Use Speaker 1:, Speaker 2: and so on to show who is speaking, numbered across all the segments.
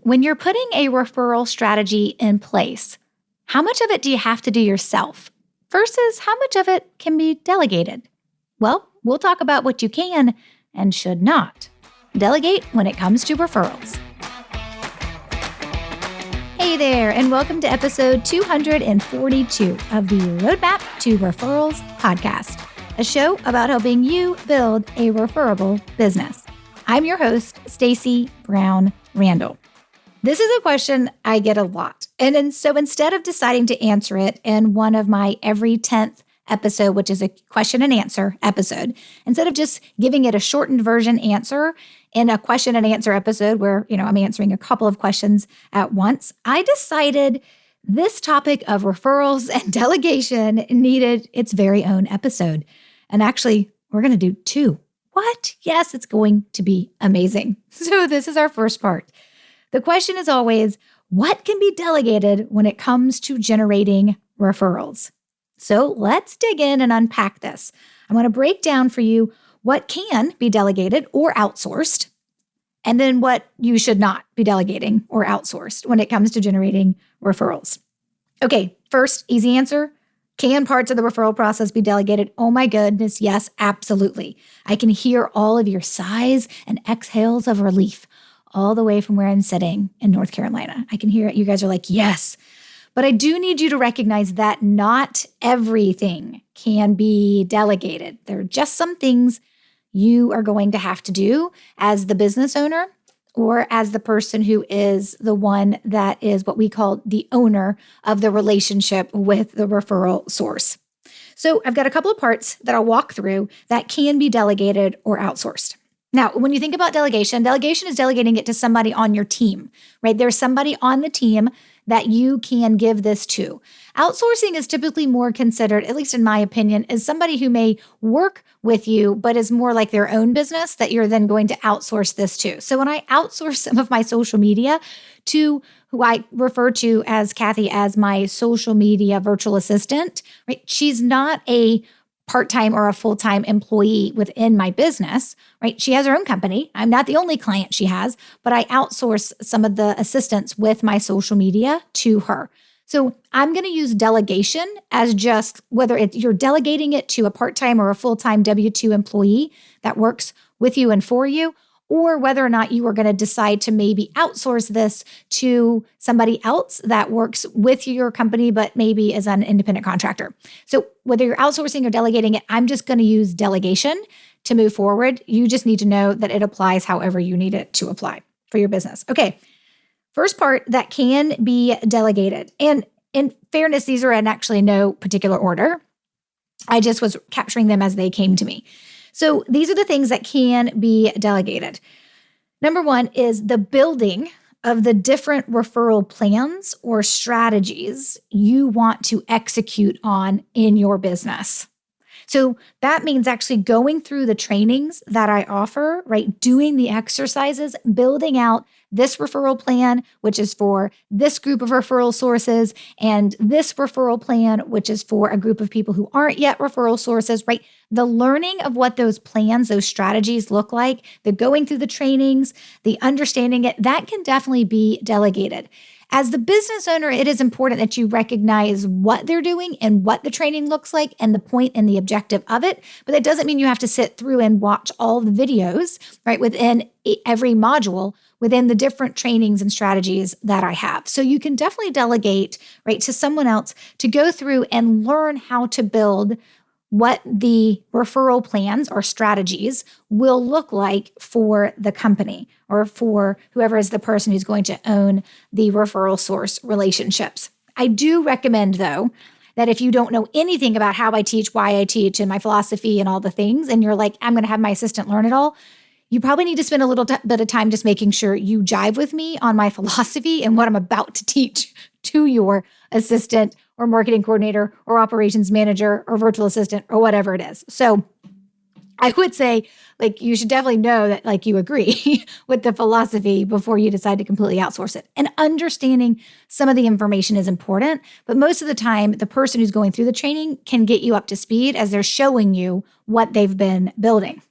Speaker 1: when you're putting a referral strategy in place, how much of it do you have to do yourself versus how much of it can be delegated? Well, we'll talk about what you can and should not delegate when it comes to referrals. Hey there, and welcome to episode 242 of the Roadmap to Referrals podcast, a show about helping you build a referable business. I'm your host, Stacey Brown Randall. This is a question I get a lot. And so instead of deciding to answer it in one of my every 10th episode, which is a question and answer episode, instead of just giving it a shortened version answer in a question and answer episode where, I'm answering a couple of questions at once, I decided this topic of referrals and delegation needed its very own episode. And actually, we're going to do two. What? Yes, it's going to be amazing. So this is our first part. The question is always, what can be delegated when it comes to generating referrals? So let's dig in and unpack this. I'm going to break down for you what can be delegated or outsourced, and then what you should not be delegating or outsourced when it comes to generating referrals. Okay, first, easy answer. Can parts of the referral process be delegated? Oh my goodness, yes, absolutely. I can hear all of your sighs and exhales of relief all the way from where I'm sitting in North Carolina. I can hear it. You guys are like, yes. But I do need you to recognize that not everything can be delegated. There are just some things you are going to have to do as the business owner or as the person who is the one that is what we call the owner of the relationship with the referral source. So I've got a couple of parts that I'll walk through that can be delegated or outsourced. Now, when you think about delegation is delegating it to somebody on your team, right? There's somebody on the team that you can give this to. Outsourcing is typically more considered, at least in my opinion, as somebody who may work with you, but is more like their own business that you're then going to outsource this to. So when I outsource some of my social media to who I refer to as Kathy as my social media virtual assistant, right? She's not a part-time or a full-time employee within my business, right? She has her own company. I'm not the only client she has, but I outsource some of the assistance with my social media to her. So I'm going to use delegation as just whether you're delegating it to a part-time or a full-time W-2 employee that works with you and for you, or whether or not you are going to decide to maybe outsource this to somebody else that works with your company, but maybe as an independent contractor. So whether you're outsourcing or delegating it, I'm just going to use delegation to move forward. You just need to know that it applies however you need it to apply for your business. Okay, first part that can be delegated. And in fairness, these are in actually no particular order. I just was capturing them as they came to me. So these are the things that can be delegated. Number one is the building of the different referral plans or strategies you want to execute on in your business. So that means actually going through the trainings that I offer, right? Doing the exercises, building out this referral plan, which is for this group of referral sources, and this referral plan, which is for a group of people who aren't yet referral sources, right? The learning of what those plans, those strategies look like, the going through the trainings, the understanding it, that can definitely be delegated. As the business owner, it is important that you recognize what they're doing and what the training looks like and the point and the objective of it. But that doesn't mean you have to sit through and watch all the videos, right, within every module within the different trainings and strategies that I have. So you can definitely delegate, right, to someone else to go through and learn how to build what the referral plans or strategies will look like for the company or for whoever is the person who's going to own the referral source relationships. I do recommend, though, that if you don't know anything about how I teach, why I teach, and my philosophy and all the things, and you're like, I'm going to have my assistant learn it all, you probably need to spend a little bit of time just making sure you jive with me on my philosophy and what I'm about to teach to your assistant or marketing coordinator or operations manager or virtual assistant or whatever it is. So I would say, you should definitely know that, you agree with the philosophy before you decide to completely outsource it. And understanding some of the information is important, but most of the time, the person who's going through the training can get you up to speed as they're showing you what they've been building.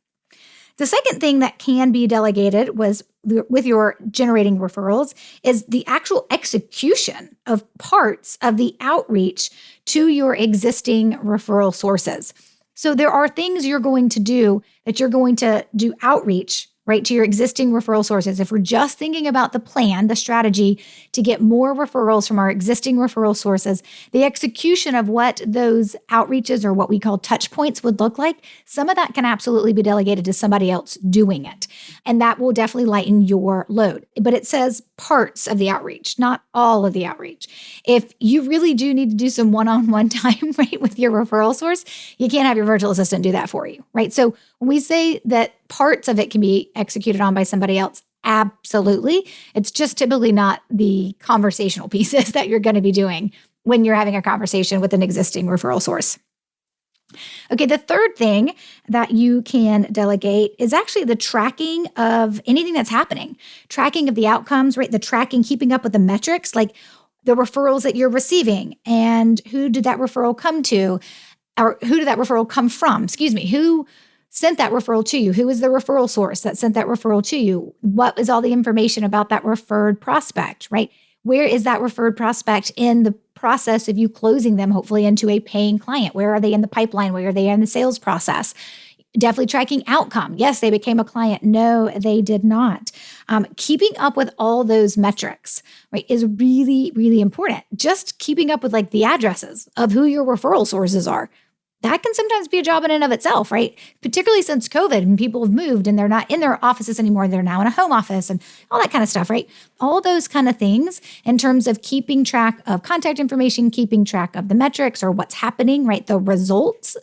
Speaker 1: The second thing that can be delegated was with your generating referrals is the actual execution of parts of the outreach to your existing referral sources. So there are things you're going to do that you're going to do outreach, right, to your existing referral sources. If we're just thinking about the plan, the strategy to get more referrals from our existing referral sources, the execution of what those outreaches or what we call touch points would look like, some of that can absolutely be delegated to somebody else doing it. And that will definitely lighten your load. But it says parts of the outreach, not all of the outreach. If you really do need to do some one-on-one time, right, with your referral source, you can't have your virtual assistant do that for you, right? So when we say that parts of it can be executed on by somebody else, absolutely. It's just typically not the conversational pieces that you're going to be doing when you're having a conversation with an existing referral source. Okay, the third thing that you can delegate is actually the tracking of anything that's happening, tracking of the outcomes, right? The tracking, keeping up with the metrics, like the referrals that you're receiving and who did that referral come to, or who did that referral come from? Who sent that referral to you? Who is the referral source that sent that referral to you? What is all the information about that referred prospect, right? Where is that referred prospect in the process of you closing them, hopefully into a paying client? Where are they in the pipeline? Where are they in the sales process? Definitely tracking outcome. Yes, they became a client. No, they did not. Keeping up with all those metrics, right, is really, really important. Just keeping up with like the addresses of who your referral sources are. That can sometimes be a job in and of itself, right? Particularly since COVID and people have moved and they're not in their offices anymore. They're now in a home office and all that kind of stuff, right? All those kind of things in terms of keeping track of contact information, keeping track of the metrics or what's happening, right? The results,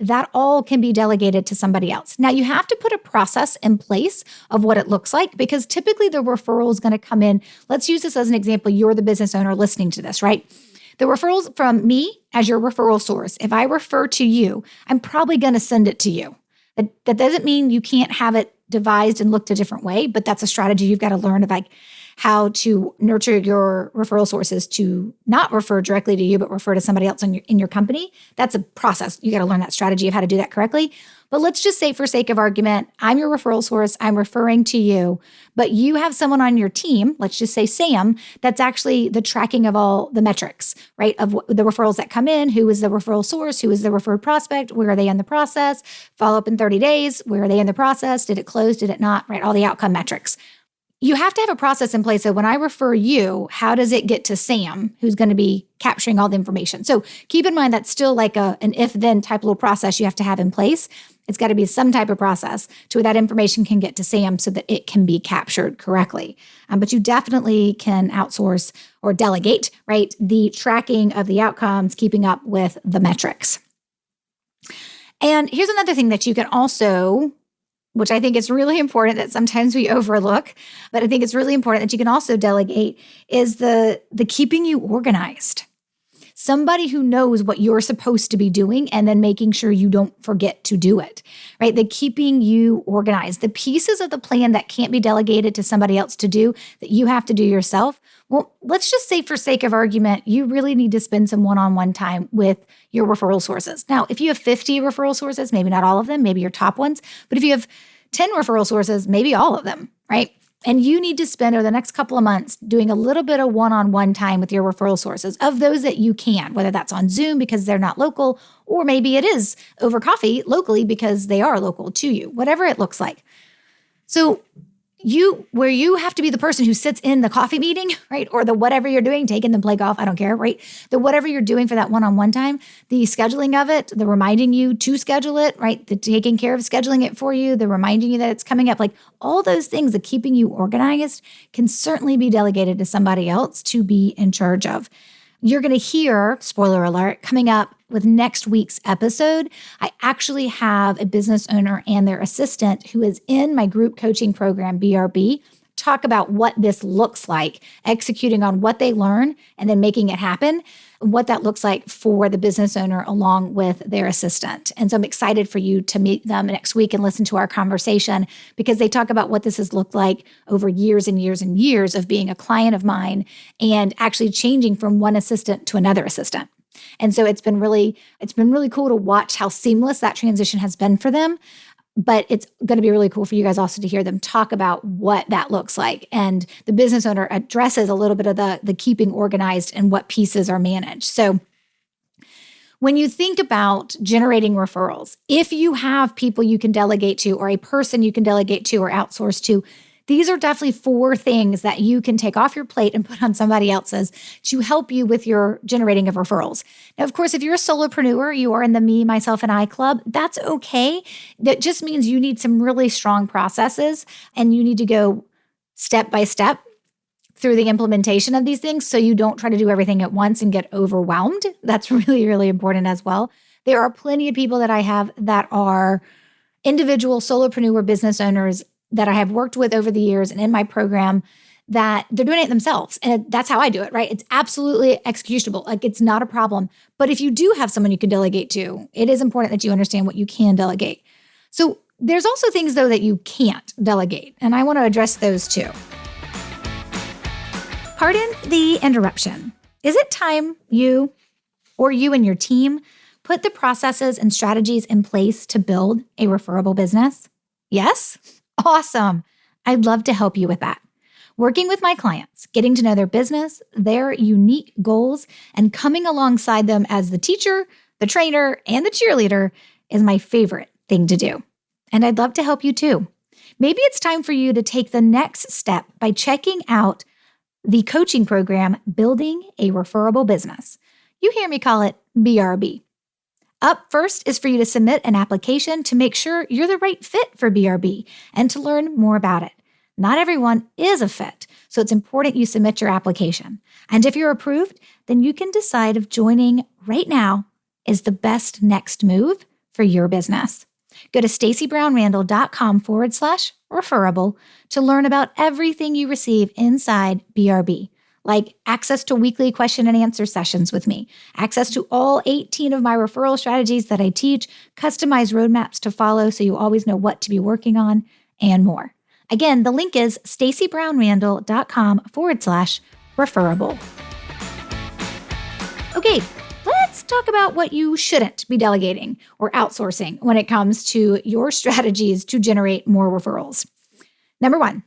Speaker 1: that all can be delegated to somebody else. Now, you have to put a process in place of what it looks like because typically the referral is going to come in. Let's use this as an example. You're the business owner listening to this, right? The referrals from me as your referral source, if I refer to you, I'm probably going to send it to you. That doesn't mean you can't have it devised and looked a different way, but that's a strategy you've got to learn of like how to nurture your referral sources to not refer directly to you, but refer to somebody else in your company. That's a process. You got to learn that strategy of how to do that correctly. But let's just say for sake of argument, I'm your referral source. I'm referring to you, but you have someone on your team, let's just say Sam, that's actually the tracking of all the metrics, right? Of the referrals that come in, who is the referral source, who is the referred prospect, where are they in the process, follow up in 30 days, where are they in the process, did it close, did it not, right? All the outcome metrics. You have to have a process in place. So when I refer you, how does it get to Sam, who's going to be capturing all the information? So keep in mind that's still like an if-then type little process you have to have in place. It's got to be some type of process to where that information can get to Sam so that it can be captured correctly. But you definitely can outsource or delegate, right? The tracking of the outcomes, keeping up with the metrics. And here's another thing that you can also, which I think is really important that sometimes we overlook, but I think it's really important that you can also delegate, is the keeping you organized. Somebody who knows what you're supposed to be doing and then making sure you don't forget to do it, right? The keeping you organized, the pieces of the plan that can't be delegated to somebody else to do that you have to do yourself. Well, let's just say for sake of argument, you really need to spend some one-on-one time with your referral sources. Now, if you have 50 referral sources, maybe not all of them, maybe your top ones, but if you have 10 referral sources, maybe all of them, right? And you need to spend over the next couple of months doing a little bit of one-on-one time with your referral sources of those that you can, whether that's on Zoom because they're not local, or maybe it is over coffee locally because they are local to you, whatever it looks like. So where you have to be the person who sits in the coffee meeting, right? Or the whatever you're doing, taking them play golf, I don't care, right? The whatever you're doing for that one-on-one time, the scheduling of it, the reminding you to schedule it, right? The taking care of scheduling it for you, the reminding you that it's coming up, like all those things, the keeping you organized can certainly be delegated to somebody else to be in charge of. You're going to hear, spoiler alert, coming up with next week's episode, I actually have a business owner and their assistant who is in my group coaching program, BRB, talk about what this looks like, executing on what they learn and then making it happen, what that looks like for the business owner along with their assistant. And so I'm excited for you to meet them next week and listen to our conversation because they talk about what this has looked like over years and years and years of being a client of mine and actually changing from one assistant to another assistant. And so it's been really cool to watch how seamless that transition has been for them. But it's going to be really cool for you guys also to hear them talk about what that looks like. And the business owner addresses a little bit of the keeping organized and what pieces are managed. So when you think about generating referrals, if you have people you can delegate to or a person you can delegate to or outsource to, these are definitely 4 things that you can take off your plate and put on somebody else's to help you with your generating of referrals. Now, of course, if you're a solopreneur, you are in the me, myself, and I club, that's okay. That just means you need some really strong processes and you need to go step by step through the implementation of these things so you don't try to do everything at once and get overwhelmed. That's really, really important as well. There are plenty of people that I have that are individual solopreneur business owners that I have worked with over the years and in my program that they're doing it themselves. And that's how I do it, right? It's absolutely executable. Like it's not a problem. But if you do have someone you can delegate to, it is important that you understand what you can delegate. So there's also things though that you can't delegate. And I want to address those too. Pardon the interruption. Is it time you and your team put the processes and strategies in place to build a referable business? Yes? Awesome. I'd love to help you with that. Working with my clients, getting to know their business, their unique goals, and coming alongside them as the teacher, the trainer, and the cheerleader is my favorite thing to do. And I'd love to help you too. Maybe it's time for you to take the next step by checking out the coaching program, Building a Referable Business. You hear me call it BRB. Up first is for you to submit an application to make sure you're the right fit for BRB and to learn more about it. Not everyone is a fit, so it's important you submit your application. And if you're approved, then you can decide if joining right now is the best next move for your business. Go to stacybrownrandall.com/referable to learn about everything you receive inside BRB, like access to weekly question and answer sessions with me, access to all 18 of my referral strategies that I teach, customized roadmaps to follow so you always know what to be working on, and more. Again, the link is stacybrownrandall.com/referable. Okay, let's talk about what you shouldn't be delegating or outsourcing when it comes to your strategies to generate more referrals. Number 1,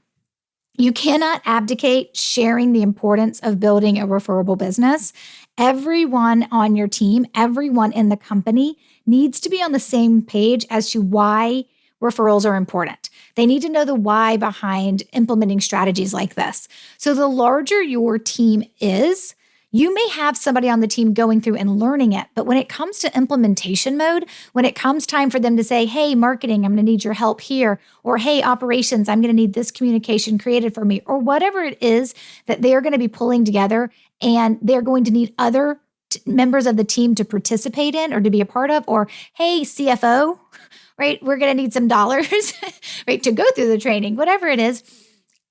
Speaker 1: you cannot abdicate sharing the importance of building a referable business. Everyone on your team, everyone in the company needs to be on the same page as to why referrals are important. They need to know the why behind implementing strategies like this. So the larger your team is, you may have somebody on the team going through and learning it, but when it comes to implementation mode, when it comes time for them to say, hey, marketing, I'm going to need your help here, or hey, operations, I'm going to need this communication created for me, or whatever it is that they're going to be pulling together and they're going to need other members of the team to participate in or to be a part of, or hey, CFO, right, we're going to need some dollars, right, to go through the training, whatever it is,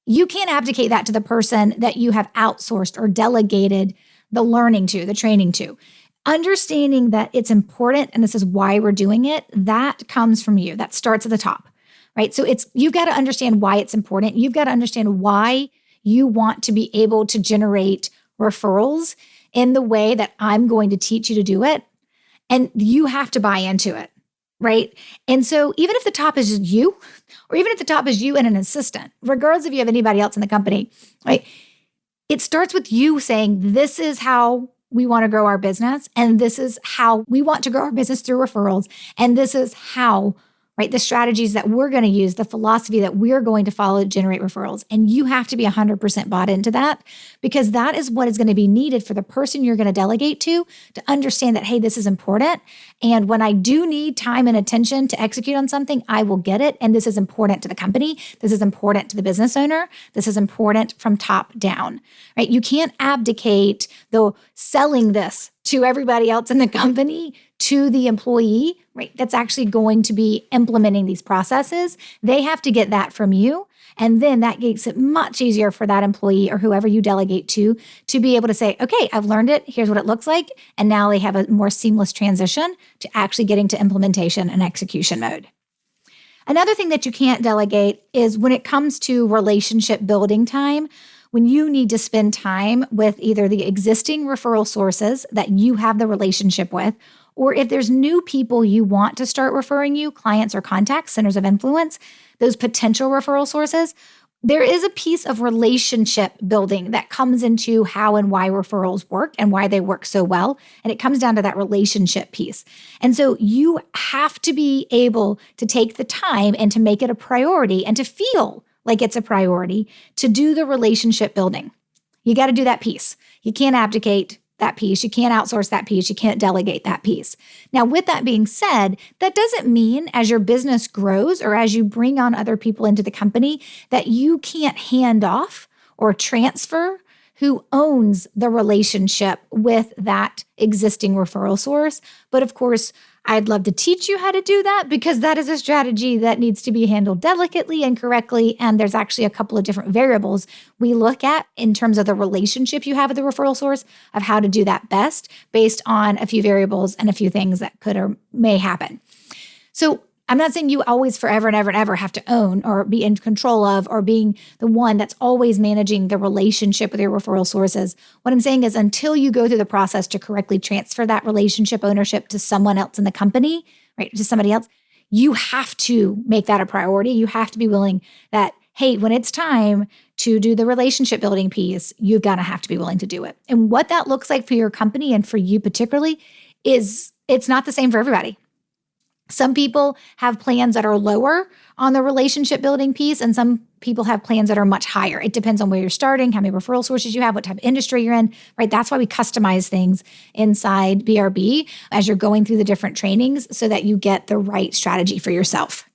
Speaker 1: you can't abdicate that to the person that you have outsourced or delegated the learning to, the training to. Understanding that it's important and this is why we're doing it, that comes from you. That starts at the top, right? So you've got to understand why it's important. You've got to understand why you want to be able to generate referrals in the way that I'm going to teach you to do it. And you have to buy into it, right? And so even if the top is just you, or even if the top is you and an assistant, regardless if you have anybody else in the company, right? It starts with you saying, this is how we want to grow our business. And this is how we want to grow our business through referrals. And this is how, right, the strategies that we're going to use, the philosophy that we're going to follow to generate referrals. And you have to be 100% bought into that because that is what is going to be needed for the person you're going to delegate to understand that, hey, this is important. And when I do need time and attention to execute on something, I will get it. And this is important to the company. This is important to the business owner. This is important from top down, right? You can't abdicate the selling this to everybody else in the company to the employee, right? That's actually going to be implementing these processes. They have to get that from you. And then that makes it much easier for that employee or whoever you delegate to be able to say, okay, I've learned it. Here's what it looks like. And now they have a more seamless transition to actually getting to implementation and execution mode. Another thing that you can't delegate is when it comes to relationship building time, when you need to spend time with either the existing referral sources that you have the relationship with, or if there's new people you want to start referring you, clients or contacts, centers of influence, those potential referral sources, there is a piece of relationship building that comes into how and why referrals work and why they work so well. And it comes down to that relationship piece. And so you have to be able to take the time and to make it a priority and to feel like it's a priority to do the relationship building. You got to do that piece. You can't abdicate that piece. You can't outsource that piece. You can't delegate that piece. Now, with that being said, that doesn't mean as your business grows or as you bring on other people into the company that you can't hand off or transfer who owns the relationship with that existing referral source. But of course, I'd love to teach you how to do that because that is a strategy that needs to be handled delicately and correctly. And there's actually a couple of different variables we look at in terms of the relationship you have with the referral source of how to do that best based on a few variables and a few things that could or may happen. So I'm not saying you always forever and ever and ever have to own or be in control of or being the one that's always managing the relationship with your referral sources. What I'm saying is until you go through the process to correctly transfer that relationship ownership to someone else in the company, right, to somebody else, you have to make that a priority. You have to be willing that, hey, when it's time to do the relationship building piece, you're going to have to be willing to do it. And what that looks like for your company and for you particularly is it's not the same for everybody. Some people have plans that are lower on the relationship building piece, and some people have plans that are much higher. It depends on where you're starting, how many referral sources you have, what type of industry you're in, right? That's why we customize things inside BRB as you're going through the different trainings so that you get the right strategy for yourself.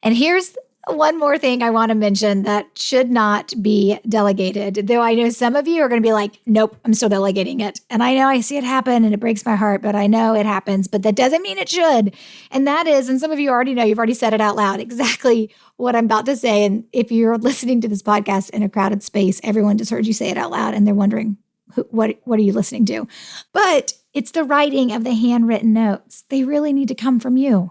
Speaker 1: And here's one more thing I want to mention that should not be delegated, though I know some of you are going to be like, nope, I'm still delegating it. And I know I see it happen and it breaks my heart, but I know it happens, but that doesn't mean it should. And that is, and some of you already know, you've already said it out loud, exactly what I'm about to say. And if you're listening to this podcast in a crowded space, everyone just heard you say it out loud and they're wondering, what are you listening to? But it's the writing of the handwritten notes. They really need to come from you.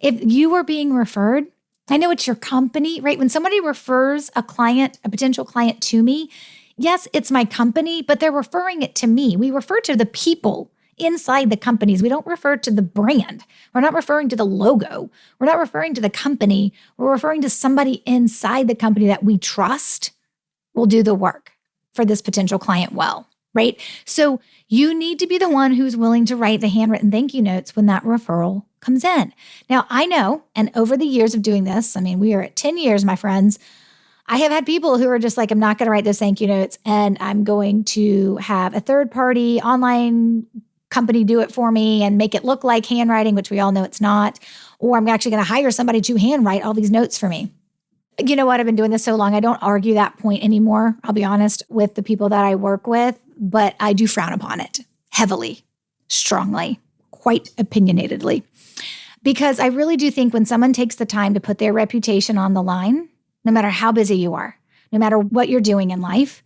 Speaker 1: If you are being referred, I know it's your company, right? When somebody refers a client, a potential client to me, yes, it's my company, but they're referring it to me. We refer to the people inside the companies. We don't refer to the brand. We're not referring to the logo. We're not referring to the company. We're referring to somebody inside the company that we trust will do the work for this potential client well, right? So you need to be the one who's willing to write the handwritten thank you notes when that referral comes in. Now, I know, and over the years of doing this, I mean, we are at 10 years, my friends, I have had people who are just like, I'm not going to write those thank you notes, and I'm going to have a third-party online company do it for me and make it look like handwriting, which we all know it's not, or I'm actually going to hire somebody to handwrite all these notes for me. You know what? I've been doing this so long, I don't argue that point anymore, I'll be honest, with the people that I work with, but I do frown upon it heavily, strongly, quite opinionatedly. Because I really do think when someone takes the time to put their reputation on the line, no matter how busy you are, no matter what you're doing in life,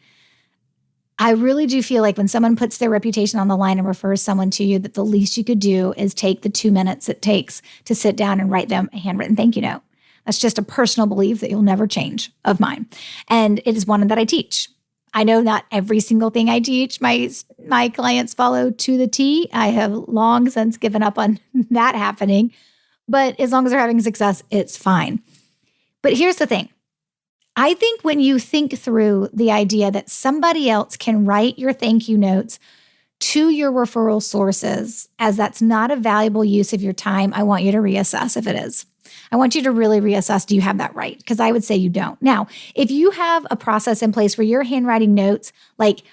Speaker 1: I really do feel like when someone puts their reputation on the line and refers someone to you, that the least you could do is take the 2 minutes it takes to sit down and write them a handwritten thank you note. That's just a personal belief that you'll never change of mine. And it is one that I teach. I know not every single thing I teach my clients follow to the T. I have long since given up on that happening. But as long as they're having success, it's fine. But here's the thing. I think when you think through the idea that somebody else can write your thank you notes to your referral sources, as that's not a valuable use of your time, I want you to reassess if it is. I want you to really reassess, do you have that right? Because I would say you don't. Now, if you have a process in place where you're handwriting notes, like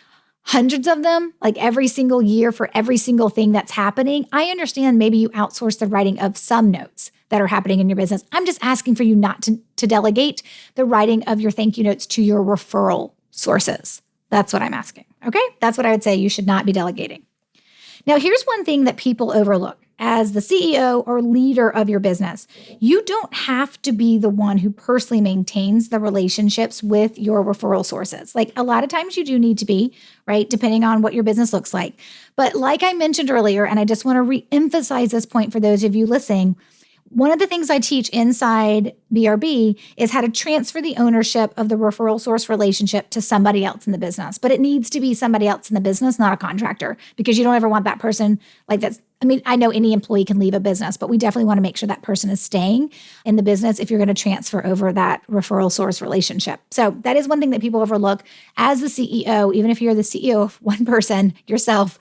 Speaker 1: hundreds of them, like every single year for every single thing that's happening, I understand maybe you outsource the writing of some notes that are happening in your business. I'm just asking for you not to delegate the writing of your thank you notes to your referral sources. That's what I'm asking, okay? That's what I would say you should not be delegating. Now, here's one thing that people overlook. As the CEO or leader of your business, you don't have to be the one who personally maintains the relationships with your referral sources. Like a lot of times you do need to be, right? Depending on what your business looks like. But like I mentioned earlier, and I just want to reemphasize this point for those of you listening, One of the things I teach inside BRB is how to transfer the ownership of the referral source relationship to somebody else in the business. But it needs to be somebody else in the business, not a contractor, because you don't ever want that person like that's. I mean, I know any employee can leave a business, but we definitely want to make sure that person is staying in the business if you're going to transfer over that referral source relationship. So that is one thing that people overlook as the CEO, even if you're the CEO of one person yourself.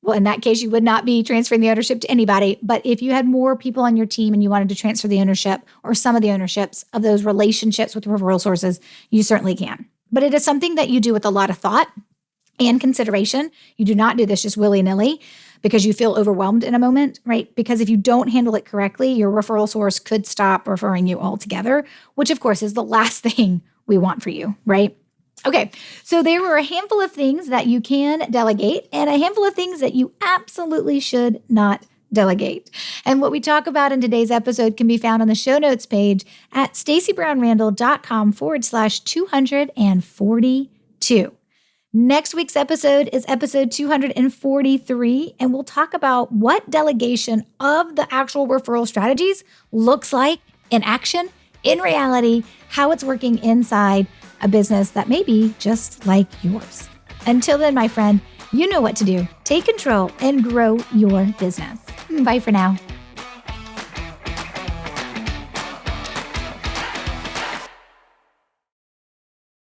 Speaker 1: Well, in that case, you would not be transferring the ownership to anybody. But if you had more people on your team and you wanted to transfer the ownership or some of the ownerships of those relationships with referral sources, you certainly can. But it is something that you do with a lot of thought and consideration. You do not do this just willy-nilly because you feel overwhelmed in a moment, right? Because if you don't handle it correctly, your referral source could stop referring you altogether, which of course is the last thing we want for you, right? Okay, so there were a handful of things that you can delegate and a handful of things that you absolutely should not delegate. And what we talk about in today's episode can be found on the show notes page at stacybrownrandall.com/242. Next week's episode is episode 243, and we'll talk about what delegation of the actual referral strategies looks like in action, in reality, how it's working inside a business that may be just like yours. Until then, my friend, you know what to do. Take control and grow your business. Bye for now.